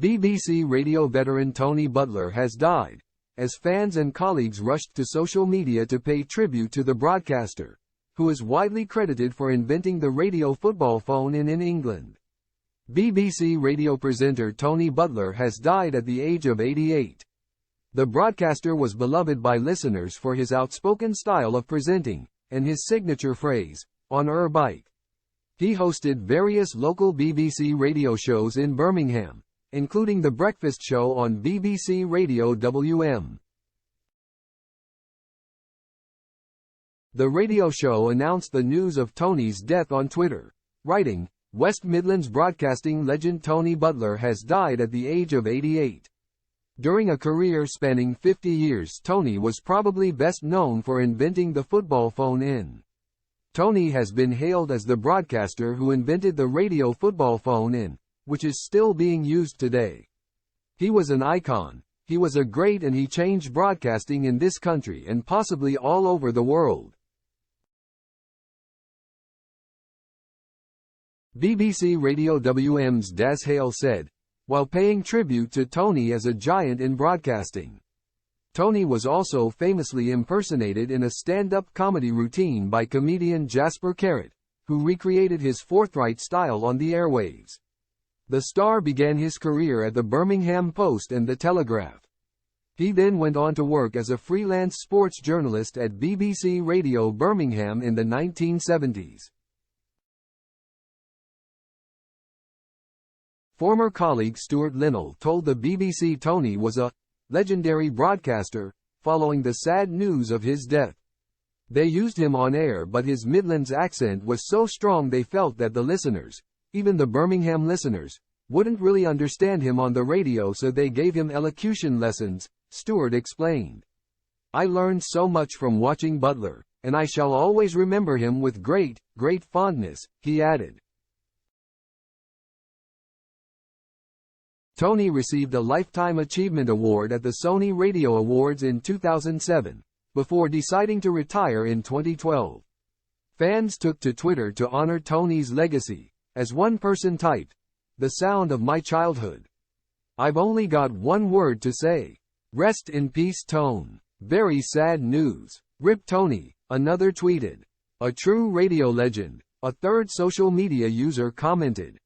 BBC radio veteran Tony Butler has died, as fans and colleagues rushed to social media to pay tribute to the broadcaster, who is widely credited for inventing the radio football phone in England. BBC radio presenter Tony Butler has died at the age of 88. The broadcaster was beloved by listeners for his outspoken style of presenting, and his signature phrase, "on er bike." He hosted various local BBC radio shows in Birmingham, including The Breakfast Show on BBC Radio WM. The radio show announced the news of Tony's death on Twitter, writing, "West Midlands broadcasting legend Tony Butler has died at the age of 88. During a career spanning 50 years, Tony was probably best known for inventing the football phone-in. Tony has been hailed as the broadcaster who invented the radio football phone-in, which is still being used today. He was an icon, he was a great, and he changed broadcasting in this country and possibly all over the world." BBC Radio WM's Das Hale said, while paying tribute to Tony as a giant in broadcasting. Tony was also famously impersonated in a stand-up comedy routine by comedian Jasper Carrott, who recreated his forthright style on the airwaves. The star began his career at the Birmingham Post and the Telegraph. He then went on to work as a freelance sports journalist at BBC Radio Birmingham in the 1970s. Former colleague Stuart Linnell told the BBC Tony was a legendary broadcaster, following the sad news of his death. They used him on air, but his Midlands accent was so strong they felt that the listeners, even the Birmingham listeners, wouldn't really understand him on the radio, so they gave him elocution lessons, Stewart explained. "I learned so much from watching Butler, and I shall always remember him with great fondness," he added. Tony received a Lifetime Achievement Award at the Sony Radio Awards in 2007, before deciding to retire in 2012. Fans took to Twitter to honor Tony's legacy, as one person typed, "The sound of my childhood. I've only got one word to say. Rest in peace, Tone. Very sad news. Rip Tony," another tweeted. "A true radio legend," a third social media user commented.